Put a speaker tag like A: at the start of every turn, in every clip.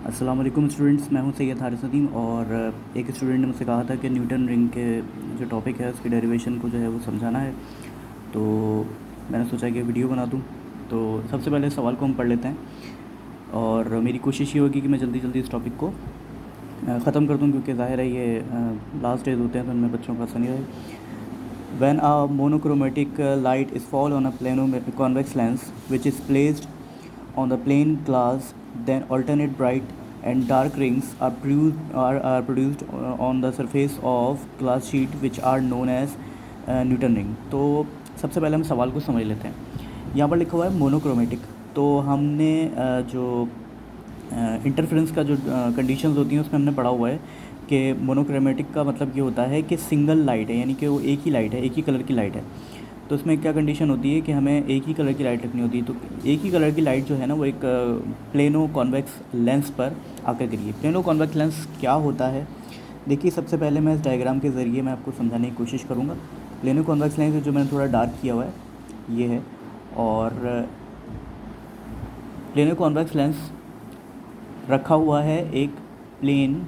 A: अस्सलाम वालेकुम स्टूडेंट्स, मैं हूं सैयद हारिस नदीम। और एक स्टूडेंट ने मुझसे कहा था कि न्यूटन रिंग के जो टॉपिक है उसकी डेरिवेशन को जो है वो समझाना है। तो मैंने सोचा कि वीडियो बना दूं। तो सबसे पहले सवाल को हम पढ़ लेते हैं और मेरी कोशिश ये होगी कि मैं जल्दी जल्दी इस टॉपिक को ख़त्म कर दूं, क्योंकि ज़ाहिर है ये लास्ट डेज होते हैं तो उनमें बच्चों का आसानी रहे। When a monochromatic light is fall on a plano-convex lens which is placed on the plane glass, then alternate bright and dark rings are produced on the surface of glass sheet, which are known as Newton ring। तो सबसे पहले हम सवाल को समझ लेते हैं। यहाँ पर लिखा हुआ है मोनोक्रोमेटिक। तो हमने जो इंटरफेरेंस का जो कंडीशंस होती हैं उसमें हमने पढ़ा हुआ है कि मोनोक्रोमेटिक का मतलब ये होता है कि सिंगल लाइट है, यानी कि वो एक ही लाइट है, एक ही कलर की लाइट है। तो उसमें क्या कंडीशन होती है कि हमें एक ही कलर की लाइट रखनी होती है। तो एक ही कलर की लाइट जो है ना वो एक प्लेनो कॉन्वेक्स लेंस पर आकर गिरी। प्लेनो कॉन्वेक्स लेंस क्या होता है, देखिए सबसे पहले मैं इस डायग्राम के ज़रिए मैं आपको समझाने की कोशिश करूँगा। प्लेनो कॉन्वेक्स लेंस जो मैंने थोड़ा डार्क किया हुआ है ये है, और प्लेनो कॉन्वेक्स लेंस रखा हुआ है एक प्लेन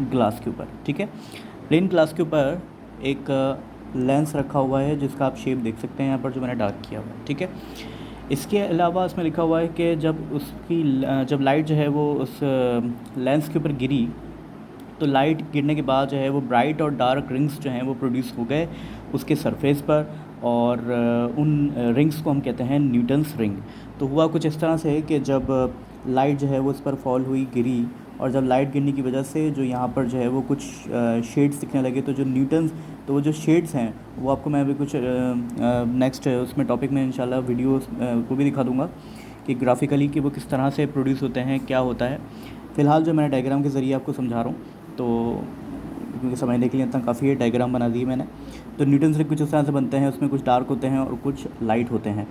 A: ग्लास के ऊपर। ठीक है, प्लेन ग्लास के ऊपर एक लेंस रखा हुआ है जिसका आप शेप देख सकते हैं यहाँ पर जो मैंने डार्क किया हुआ है। ठीक है, इसके अलावा इसमें लिखा हुआ है कि जब लाइट जो है वो उस लेंस के ऊपर गिरी तो लाइट गिरने के बाद जो है वो ब्राइट और डार्क रिंग्स जो हैं वो प्रोड्यूस हो गए उसके सरफेस पर, और उन रिंग्स को हम कहते हैं न्यूटन्स रिंग। तो हुआ कुछ इस तरह से कि जब लाइट जो है वो उस पर फॉल हुई, गिरी, और जब लाइट गिरने की वजह से जो यहाँ पर जो है वो कुछ शेड्स दिखने लगे। तो जो न्यूटन्स, तो वो जो शेड्स हैं वो आपको मैं अभी कुछ नेक्स्ट उसमें टॉपिक में इंशाल्लाह वीडियो को भी दिखा दूँगा कि ग्राफिकली कि वो किस तरह से प्रोड्यूस होते हैं, क्या होता है। फ़िलहाल जो मैंने डायग्राम के ज़रिए आपको समझा रहा हूँ, तो क्योंकि समझने के लिए इतना काफ़ी है, डायग्राम बना दिए मैंने। तो न्यूटन्स रिंग कुछ इस तरह से बनते हैं, उसमें कुछ डार्क होते हैं और कुछ लाइट होते हैं।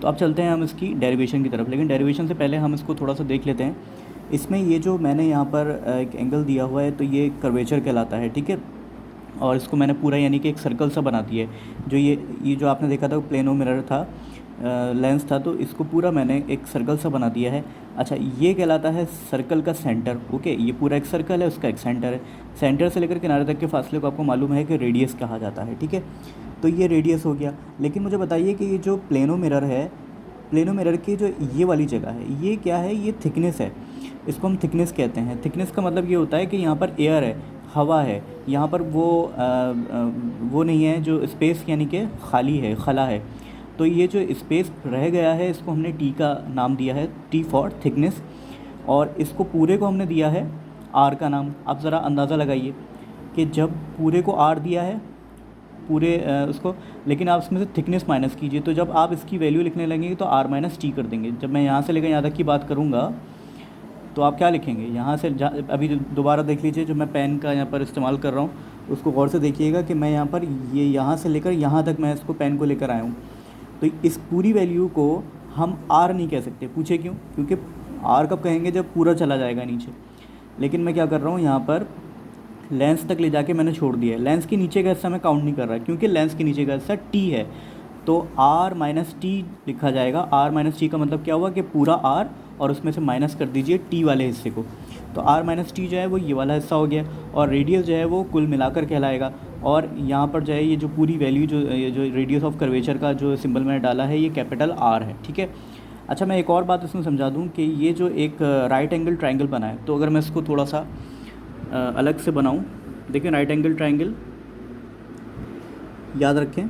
A: तो अब चलते हैं हम इसकी डेरिवेशन की तरफ, लेकिन डेरिवेशन से पहले हम इसको थोड़ा सा देख लेते हैं। इसमें ये जो मैंने यहाँ पर एक एंगल दिया हुआ है तो ये कर्वेचर कहलाता है। ठीक है, और इसको मैंने पूरा यानी कि एक सर्कल सा बना दिया है। जो ये जो आपने देखा था प्लेनो मिरर था, लेंस था, तो इसको पूरा मैंने एक सर्कल सा बना दिया है। अच्छा, ये कहलाता है सर्कल का सेंटर। ओके, ये पूरा एक सर्कल है, उसका एक सेंटर है। सेंटर से लेकर किनारे तक के फासले को आपको मालूम है कि रेडियस कहा जाता है। ठीक है, तो ये रेडियस हो गया। लेकिन मुझे बताइए कि ये जो प्लेनो मिरर है, प्लेनो मिरर की जो ये वाली जगह है ये क्या है, ये थिकनेस है। इसको हम थिकनेस कहते हैं। थिकनेस का मतलब ये होता है कि यहाँ पर एयर है, हवा है, यहाँ पर वो नहीं है जो स्पेस, यानी कि खाली है, खला है। तो ये जो स्पेस रह गया है इसको हमने टी का नाम दिया है, टी फॉर थिकनेस। और इसको पूरे को हमने दिया है आर का नाम। आप ज़रा अंदाज़ा लगाइए कि जब पूरे को आर दिया है, पूरे उसको, लेकिन आप इसमें से थिकनेस माइनस कीजिए। तो जब आप इसकी वैल्यू लिखने लगेंगे तो आर माइनस टी कर देंगे। जब मैं यहाँ से लेकर यहाँ तक की बात करूँगा तो आप क्या लिखेंगे, यहाँ से अभी दोबारा देख लीजिए, जो मैं पेन का यहाँ पर इस्तेमाल कर रहा हूँ उसको गौर से देखिएगा कि मैं यहाँ पर ये यहाँ से लेकर यहाँ तक मैं इसको पेन को लेकर आया हूँ। तो इस पूरी वैल्यू को हम आर नहीं कह सकते। पूछे क्यों? क्योंकि आर कब कहेंगे जब पूरा चला जाएगा नीचे। लेकिन मैं क्या कर रहा हूँ, यहाँ पर लेंस तक ले जाके मैंने छोड़ दिया है। लेंस के नीचे का हिस्सा मैं काउंट नहीं कर रहा क्योंकि लेंस के नीचे का हिस्सा टी है। तो आर माइनस टी लिखा जाएगा। आर माइनस टी का मतलब क्या हुआ कि पूरा आर और उसमें से माइनस कर दीजिए टी वाले हिस्से को। तो आर माइनस टी जो है वो ये वाला हिस्सा हो गया, और रेडियस जो है वो कुल मिलाकर कहलाएगा। और यहाँ पर जो है ये जो पूरी वैल्यू जो रेडियस ऑफ कर्वेचर का जो सिंबल मैंने डाला है ये कैपिटल आर है। ठीक है, अच्छा मैं एक और बात इसमें समझा दूँ कि ये जो एक राइट एंगल ट्रायंगल बना है, तो अगर मैं इसको थोड़ा सा अलग से बनाऊँ, देखिए राइट एंगल ट्रायंगल याद रखें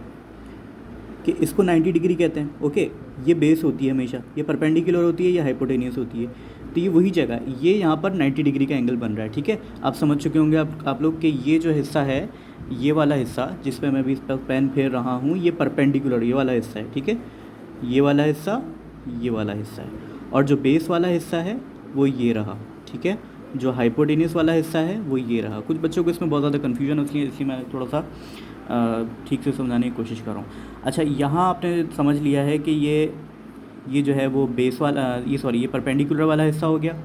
A: कि इसको 90 डिग्री कहते हैं। ओके, ये बेस होती है हमेशा, ये परपेंडिकुलर होती है या हाइपोटेनियस होती है। तो ये वही जगह है, ये यहाँ पर 90 डिग्री का एंगल बन रहा है। ठीक है, आप समझ चुके होंगे आप लोग कि ये जो हिस्सा है, ये वाला हिस्सा जिस पे मैं भी इस पर पेन फेर रहा हूँ, ये परपेंडिकुलर ये वाला हिस्सा है। ठीक है, ये वाला हिस्सा, ये वाला हिस्सा है, और जो बेस वाला हिस्सा है वो ये रहा। ठीक है, जो हाइपोटेनियस वाला हिस्सा है वो ये रहा। कुछ बच्चों को इसमें बहुत ज़्यादा कन्फ्यूजन होती है, इसलिए मैं थोड़ा सा ठीक से समझाने की कोशिश कर रहा हूँ। अच्छा, यहाँ आपने समझ लिया है कि ये जो है वो बेस वाला, ये परपेंडिकुलर वाला हिस्सा हो गया।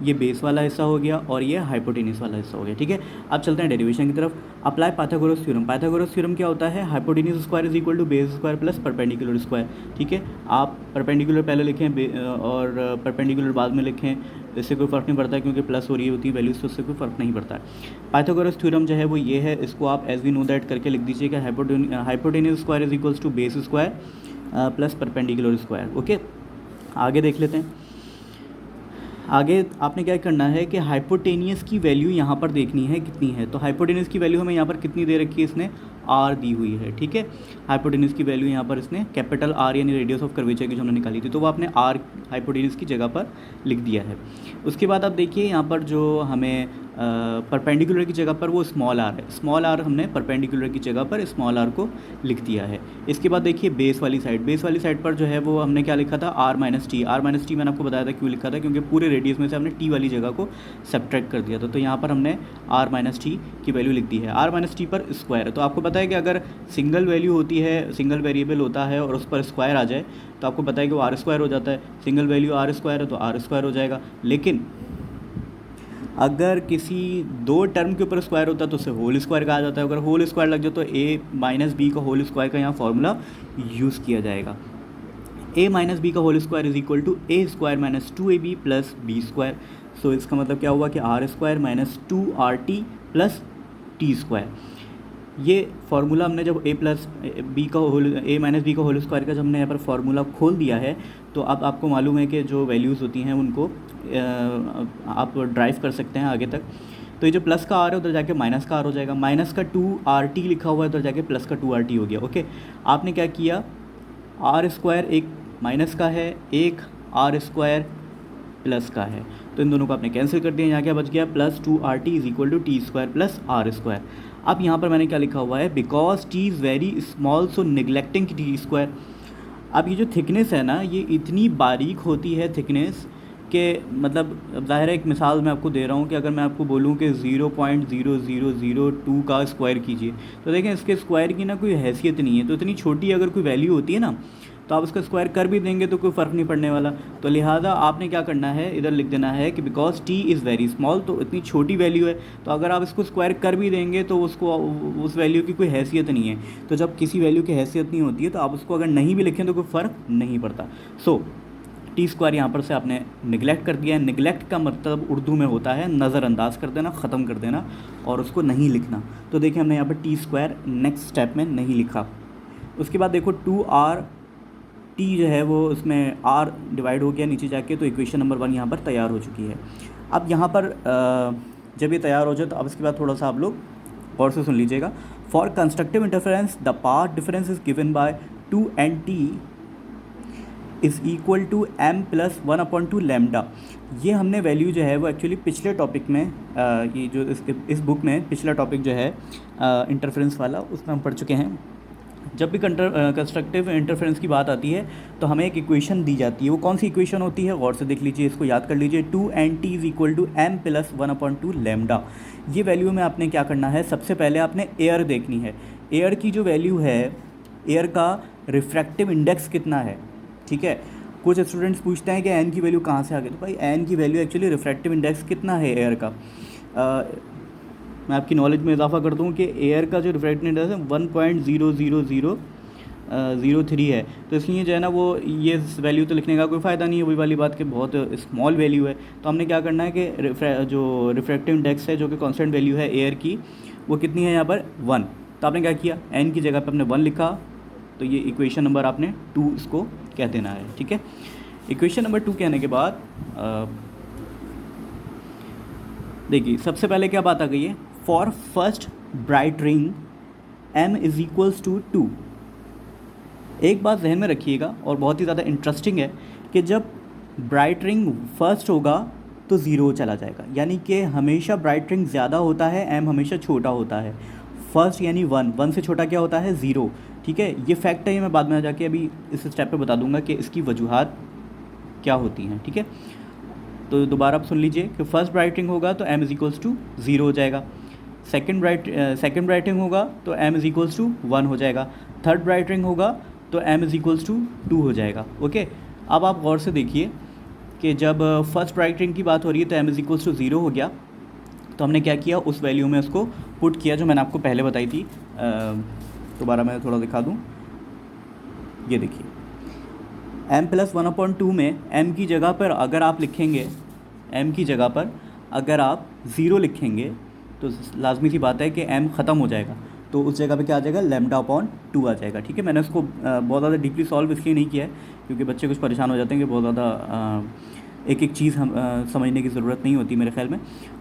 A: ये बेस वाला हिस्सा हो गया और ये हाइपोटेन्यूस वाला हिस्सा हो गया, ठीक है। अब चलते हैं डेरिवेशन की तरफ। Apply Pythagoras theorem. Pythagoras theorem क्या होता है? Hypotenuse square is equal to base square plus perpendicular square, ठीक है। आप परपेंडिकुलर पहले लिखें और परपेंडिकुलर बाद में लिखें, इससे कोई फ़र्क नहीं पड़ता क्योंकि प्लस हो रही होती है वैल्यूज़, तो उससे कोई फ़र्क नहीं पड़ता है। पाइथागोरस थ्योरम जो है वो ये है, इसको आप एज वी नो दैट करके लिख दीजिए कि hypotenuse square is equals to base square plus perpendicular square, okay. आगे देख लेते हैं। आगे आपने क्या करना है कि हाइपोटेनियस की वैल्यू यहाँ पर देखनी है कितनी है। तो हाइपोटेनियस की वैल्यू हमें यहाँ पर कितनी दे रखी है, इसने आर दी हुई है, ठीक है। हाइपोटेनियस की वैल्यू यहाँ पर इसने कैपिटल आर यानी रेडियस ऑफ कर्वेचर की जो हमने निकाली थी, तो वो आपने आर हाइपोटेनियस की जगह पर लिख दिया है। उसके बाद आप देखिए यहाँ पर जो हमें परपेंडिकुलर की जगह पर वो स्मॉल आर है, स्मॉल आर हमने परपेंडिकुलर की जगह पर स्मॉल आर को लिख दिया है। इसके बाद देखिए बेस वाली साइड पर जो है वो हमने क्या लिखा था, आर माइनस टी मैंने आपको बताया था क्यों लिखा था, क्योंकि पूरे रेडियस में से हमने टी वाली जगह को सब्ट्रैक्ट कर दिया था। तो यहाँ पर हमने आर माइनस टी की वैल्यू लिख दी है। आर माइनस टी पर स्क्वायर है, तो आपको पता है कि अगर सिंगल वैल्यू होती है, सिंगल वेरिएबल होता है और उस पर स्क्वायर आ जाए तो आपको पता है कि वो आर स्क्वायर हो जाता है। सिंगल वैल्यू आर स्क्वायर है तो आर स्क्वायर हो जाएगा। लेकिन अगर किसी दो टर्म के ऊपर स्क्वायर होता है तो उसे होल स्क्वायर कहा जाता है। अगर होल स्क्वायर लग जाए तो ए माइनस बी का होल स्क्वायर का यहाँ फॉर्मूला यूज़ किया जाएगा। ए माइनस बी का whole square is equal to a square minus two a b plus b square. So इसका मतलब क्या हुआ कि r square minus two are t plus t square. ये फार्मूला हमने जब ए माइनस बी का होल स्क्वायर का जब हमने यहाँ पर फार्मूला खोल दिया है, तो अब आपको मालूम है कि जो वैल्यूज़ होती हैं उनको आप ड्राइव कर सकते हैं आगे तक। तो ये जो प्लस का आर है उधर जाके माइनस का आर हो जाएगा, माइनस का टू आर टी लिखा हुआ है उधर जाके प्लस का टू आर टी हो गया, ओके। आपने क्या किया, आर स्क्वायर एक माइनस का है, एक आर स्क्वायर प्लस का है, तो इन दोनों को आपने कैंसिल कर दिया। यहाँ क्या बच गया, plus two are T is equal to T square plus R square. अब यहाँ पर मैंने क्या लिखा हुआ है, because T is very small so neglecting T square. अब ये जो थिकनेस है ना, ये इतनी बारीक होती है थिकनेस कि मतलब ज़ाहिर है, एक मिसाल मैं आपको दे रहा हूँ कि अगर मैं आपको बोलूँ कि 0.0002 का स्क्वायर कीजिए, तो देखें इसके स्क्वायर की ना कोई हैसियत नहीं है। तो इतनी छोटी अगर कोई वैल्यू होती है ना, तो आप उसका स्क्वायर कर भी देंगे तो कोई फ़र्क नहीं पड़ने वाला। तो लिहाजा आपने क्या करना है, इधर लिख देना है कि because T is very small, तो इतनी छोटी वैल्यू है, तो अगर आप इसको स्क्वायर कर भी देंगे तो उसको उस वैल्यू की कोई हैसियत नहीं है। तो जब किसी वैल्यू की हैसियत नहीं होती है तो आप उसको अगर नहीं भी लिखें तो कोई फ़र्क नहीं पड़ता। सो टी स्क्वायर यहाँ पर से आपने निगलेक्ट कर दिया है। निगलेक्ट का मतलब उर्दू में होता है नज़रअंदाज कर देना, ख़त्म कर देना और उसको नहीं लिखना। तो देखिए हमने यहाँ पर टी स्क्वायर नेक्स्ट स्टेप में नहीं लिखा। उसके बाद देखो टू आर टी जो है वो उसमें आर डिवाइड हो गया नीचे जाके, तो इक्वेशन नंबर 1 यहाँ पर तैयार हो चुकी है। अब यहाँ पर जब ये तैयार हो जाए तो अब इसके बाद थोड़ा सा आप लोग गौर से सुन लीजिएगा। For constructive interference the path difference is given by 2nt is equal to m plus 1/2 lambda. ये हमने वैल्यू जो है वो एक्चुअली पिछले टॉपिक में ये जो इस बुक में पिछला टॉपिक जो है इंटरफेरेंस वाला, उसमें हम पढ़ चुके हैं। जब भी कंस्ट्रक्टिव इंटरफेरेंस की बात आती है तो हमें एक इक्वेशन दी जाती है। वो कौन सी इक्वेशन होती है, गौर से देख लीजिए, इसको याद कर लीजिए। 2nt is equal to m plus 1/2 lambda. ये वैल्यू में आपने क्या करना है, सबसे पहले आपने एयर देखनी है। एयर की जो वैल्यू है, एयर का रिफ्रैक्टिव इंडेक्स कितना है, ठीक है। कुछ स्टूडेंट्स पूछते हैं कि एन की वैल्यू कहाँ से आ गई, तो भाई एन की वैल्यू एक्चुअली रिफ्रैक्टिव इंडेक्स कितना है एयर का। मैं आपकी नॉलेज में इजाफा कर दूं कि एयर का जो रिफ्रैक्टिव इंडेक्स है 1.00003 है। तो इसलिए जो है ना वो ये वैल्यू तो लिखने का कोई फ़ायदा नहीं है, वही वाली बात कि बहुत स्मॉल वैल्यू है। तो हमने क्या करना है कि जो रिफ्रैक्टिव इंडेक्स है जो कि कांस्टेंट वैल्यू है एयर की, वो कितनी है यहाँ पर 1। तो आपने क्या किया, एन की जगह पर आपने 1 लिखा, तो ये इक्वेशन नंबर आपने 2 इसको कह देना है, ठीक है। इक्वेशन नंबर 2 कहने के बाद देखिए सबसे पहले क्या बात आ गई है, for first bright ring m is equals to 2। एक बात जहन में रखिएगा और बहुत ही ज़्यादा इंटरेस्टिंग है कि जब ब्राइट रिंग फर्स्ट होगा तो 0 चला जाएगा, यानी कि हमेशा ब्राइट रिंग ज़्यादा होता है, m हमेशा छोटा होता है। फर्स्ट यानी 1 से छोटा क्या होता है, 0, ठीक है। ये फैक्ट है, ये मैं बाद में जाके अभी इस स्टेप पे बता दूंगा कि इसकी वजूहात क्या होती हैं, ठीक है। तो दोबारा आप सुन लीजिए कि फर्स्ट ब्राइटिंग होगा तो m इज़ इक्वल्स टू 0 हो जाएगा। सेकंड ब्राइटिंग होगा तो m इज़ इक्वल्स टू 1 हो जाएगा। थर्ड ब्राइटिंग होगा तो m इज़ इक्वल्स टू 2 हो जाएगा, ओके। अब आप गौर से देखिए कि जब फर्स्ट राइट रिंग की बात हो रही है तो m इज इक्वल्स टू 0 हो गया, तो हमने क्या किया, उस वैल्यू में उसको पुट किया जो मैंने आपको पहले बताई थी। दोबारा मैं थोड़ा दिखा दूँ, ये देखिए m प्लस 1/2 में m की जगह पर अगर आप लिखेंगे, m की जगह पर अगर आप 0 लिखेंगे तो लाजमी सी बात है कि m ख़त्म हो जाएगा, तो उस जगह पे क्या आ जाएगा, λ/2 आ जाएगा। ठीक है, मैंने उसको बहुत ज़्यादा डीपली सॉल्व इसलिए नहीं किया है क्योंकि बच्चे कुछ परेशान हो जाते हैं कि बहुत ज़्यादा एक एक चीज़ हम समझने की ज़रूरत नहीं होती मेरे ख्याल में।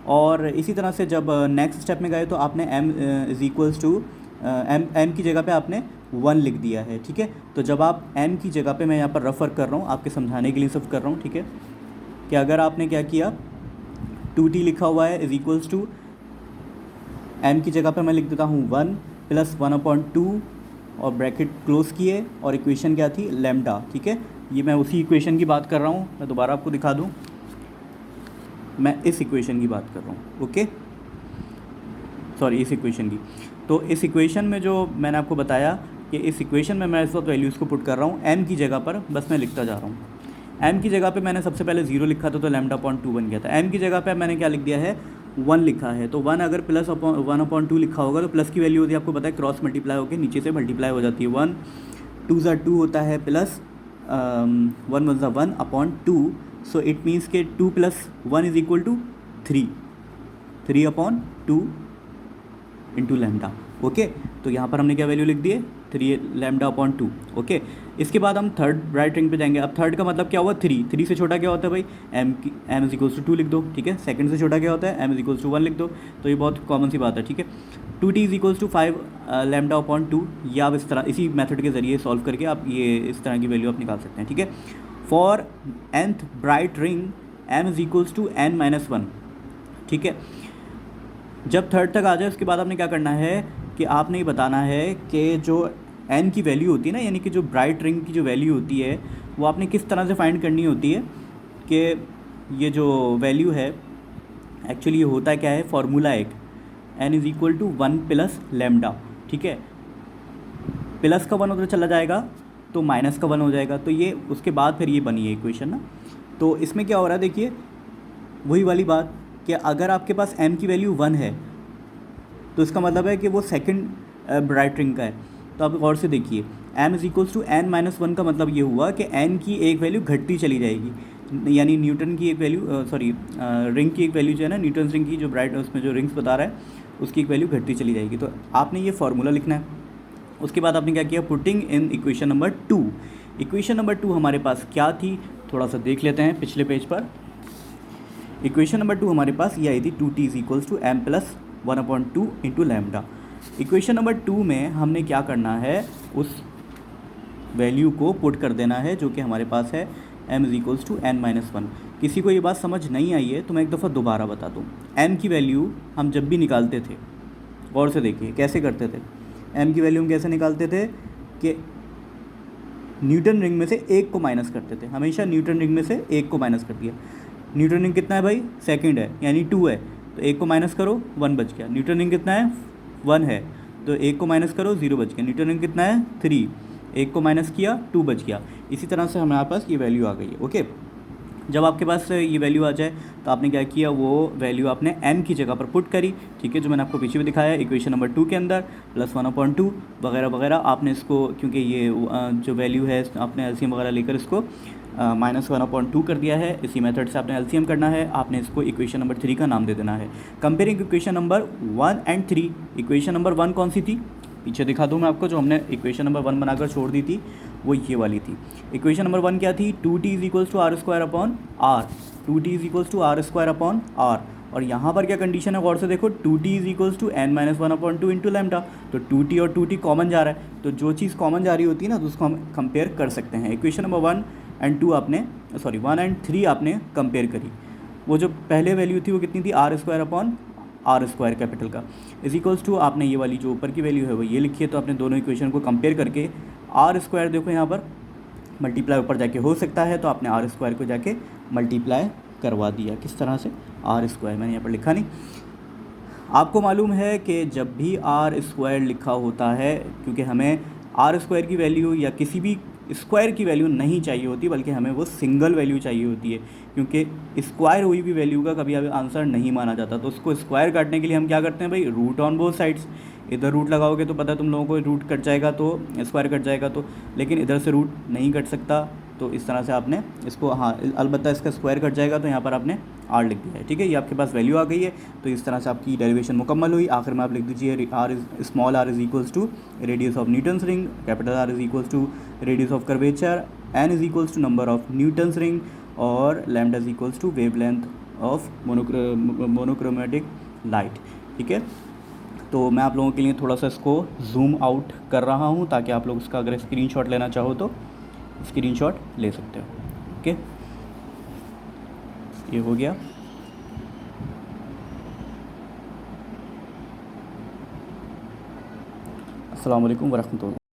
A: और इसी तरह से जब नेक्स्ट स्टेप में गए तो आपने m is equals to m की जगह पे आपने 1 लिख दिया है। ठीक है, तो जब आप m की जगह पे, मैं यहाँ पर रेफ़र कर रहा हूँ आपके समझाने के लिए सिर्फ कर रहा हूँ, ठीक है, कि अगर आपने क्या किया 2t लिखा हुआ है इज़ इक्वल्स टू m की जगह पे मैं लिख देता हूँ 1 प्लस 1/2 और ब्रैकेट क्लोज किए और इक्वेशन क्या थी, लैम्डा। ठीक है, ये मैं उसी इक्वेशन की बात कर रहा हूँ, मैं दोबारा आपको दिखा दूँ, मैं इस इक्वेशन की बात कर रहा हूँ। ओके, सॉरी, इस इक्वेशन की। तो इस इक्वेशन में जो मैंने आपको बताया कि इस इक्वेशन में मैं इस वक्त वैल्यूज़ को पुट कर रहा हूँ m की जगह पर, बस मैं लिखता जा रहा हूँ। m की जगह पे मैंने सबसे पहले 0 लिखा था तो λ/2 बन गया था। m की जगह पे मैंने क्या लिख दिया है, 1 लिखा है, तो 1 अगर प्लस 1/2 लिखा होगा तो प्लस की वैल्यू होती है, आपको पता है, क्रॉस मल्टीप्लाई होकर नीचे से मल्टीप्लाई हो जाती है। 1 2 ज़ा 2 होता है प्लस 1 1 ज़ा 1/2, सो इट मीन्स के 2 + 1 is equal to 3, 3/2 into lambda. Okay, तो यहाँ पर हमने क्या वैल्यू लिख दी है, 3 λ/2। ओके, इसके बाद हम थर्ड राइट रिंग पे जाएंगे। अब थर्ड का मतलब क्या हुआ, 3 से छोटा क्या होता है भाई, m इज इक्वल्स टू 2 लिख दो। ठीक है, सेकंड से छोटा क्या होता है, m इज इक्वल्स टू 1 लिख दो, तो ये बहुत कॉमन सी बात है। ठीक है, 2t इज इक्वल्स टू 5 λ/2, ये आप इस तरह, इसी मेथड के ज़रिए सॉल्व करके आप ये इस तरह की वैल्यू आप निकाल सकते हैं। ठीक है, for nth bright ring m is equals to n-1। ठीक है, जब थर्ड तक आ जाए उसके बाद आपने क्या करना है कि आपने ये बताना है कि जो n की वैल्यू होती है ना, यानी कि जो ब्राइट रिंग की जो वैल्यू होती है वो आपने किस तरह से फाइंड करनी होती है, कि ये जो वैल्यू है एक्चुअली ये होता क्या है, फार्मूला एक, n is equal to 1 plus lambda. ठीक है, प्लस का 1 उधर चला जाएगा तो माइनस का 1 हो जाएगा, तो ये उसके बाद फिर ये बनी है इक्वेशन ना। तो इसमें क्या हो रहा है, देखिए वही वाली बात कि अगर आपके पास m की वैल्यू 1 है तो इसका मतलब है कि वो सेकंड ब्राइट रिंग का है। तो आप गौर से देखिए, m is equals to n-1 का मतलब ये हुआ कि n की एक वैल्यू घटती चली जाएगी, यानी न्यूटन की एक वैल्यू, रिंग की एक वैल्यू जो है ना, न्यूटन रिंग की जो ब्राइट उसमें जो रिंग्स बता रहा है उसकी एक वैल्यू घटती चली जाएगी। तो आपने ये फार्मूला लिखना है। उसके बाद आपने क्या किया, putting in equation number 2। Equation number 2 हमारे पास क्या थी, थोड़ा सा देख लेते हैं पिछले पेज पर। इक्वेशन नंबर 2 हमारे पास ये आई थी, 2t is equals to m plus 1/2 into lambda. Equation number 2 में हमने क्या करना है, उस वैल्यू को पुट कर देना है जो कि हमारे पास है m is equals to n-1। किसी को ये बात समझ नहीं आई है तो मैं एक दफ़ा दोबारा बता दूँ। m की वैल्यू हम जब भी निकालते थे, गौर से देखिए कैसे करते थे, m की वैल्यू हम कैसे निकालते थे कि न्यूटन रिंग में से एक को माइनस करते थे, हमेशा न्यूटन रिंग में से एक को माइनस कर दिया। न्यूटन रिंग कितना है भाई, सेकंड है यानी 2 है, तो एक को माइनस करो 1 बच गया। न्यूटन रिंग कितना है, 1 है, तो एक को माइनस करो 0 बच गया। न्यूटन रिंग कितना है, 3, एक को माइनस किया 2 बच गया। इसी तरह से हमारे पास ये वैल्यू आ गई है। ओके, जब आपके पास ये वैल्यू आ जाए तो आपने क्या किया, वो वैल्यू आपने m की जगह पर पुट करी। ठीक है, जो मैंने आपको पीछे भी दिखाया इक्वेशन नंबर 2 के अंदर, प्लस 1/2 वगैरह वगैरह। आपने इसको, क्योंकि ये जो वैल्यू है आपने एलसीएम वगैरह लेकर इसको -1/2 कर दिया है। इसी मेथड से आपने एलसीएम करना है, आपने इसको इक्वेशन नंबर 3 का नाम दे देना है। Comparing equation number 1 and 3, equation number 1 कौन सी थी, पीछे दिखा दूँ मैं आपको, जो हमने इक्वेशन नंबर 1 बनाकर छोड़ दी थी वो ये वाली थी। इक्वेशन नंबर 1 क्या थी, 2t is equals to r²/r, 2t is equals to r²/r। और यहाँ पर क्या कंडीशन है, गौर से देखो, 2t is equals to n-1/2 into lambda. तो 2t और 2t कॉमन जा रहा है, तो जो चीज़ कॉमन जा रही होती है ना तो उसको हम कंपेयर कर सकते हैं। इक्वेशन नंबर 1 एंड 2 आपने, सॉरी 1 एंड 3 आपने कंपेयर करी। वो जो पहले वैल्यू थी वो कितनी थी, r² कैपिटल का इज इक्वल्स टू, आपने ये वाली जो ऊपर की वैल्यू है वो ये लिखी है। तो आपने दोनों इक्वेशन को कंपेयर करके r², देखो यहाँ पर मल्टीप्लाई ऊपर जाके हो सकता है, तो आपने r² को जाके मल्टीप्लाई करवा दिया। किस तरह से, r², मैंने यहाँ पर लिखा नहीं। आपको मालूम है कि जब भी r² लिखा होता है, क्योंकि हमें r² की वैल्यू या किसी भी स्क्वायर की वैल्यू नहीं चाहिए होती, बल्कि हमें वो सिंगल वैल्यू चाहिए होती है, क्योंकि स्क्वायर हुई भी वैल्यू का कभी अभी आंसर नहीं माना जाता। तो उसको स्क्वायर काटने के लिए हम क्या करते हैं भाई, रूट ऑन बोथ साइड्स। इधर रूट लगाओगे तो पता है तुम लोगों को रूट कट जाएगा, तो स्क्वायर कट जाएगा, तो लेकिन इधर से रूट नहीं कट सकता, तो इस तरह से आपने इसको, हाँ अलबत्ता इसका स्क्वायर कट जाएगा, तो यहाँ पर आपने आर लिख दिया है, ठीक है। ये आपके पास वैल्यू आ गई है, तो इस तरह से आपकी डेरिवेशन मुकम्मल हुई। आखिर में आप लिख दीजिए R is small R is equals to radius of Newton's ring, capital R is equals to radius of curvature, N is equals to number of Newton's ring, और lambda is equals to wavelength of monochromatic light, ठीक है। तो मैं आप लोगों के लिए थोड़ा सा इसको जूम आउट कर रहा हूँ, ताकि आप लोग इसका अगर स्क्रीनशॉट लेना चाहो तो स्क्रीनशॉट ले सकते हो, ओके। ये हो गया। अस्सलाम वालेकुम वरहमतुल्लाह।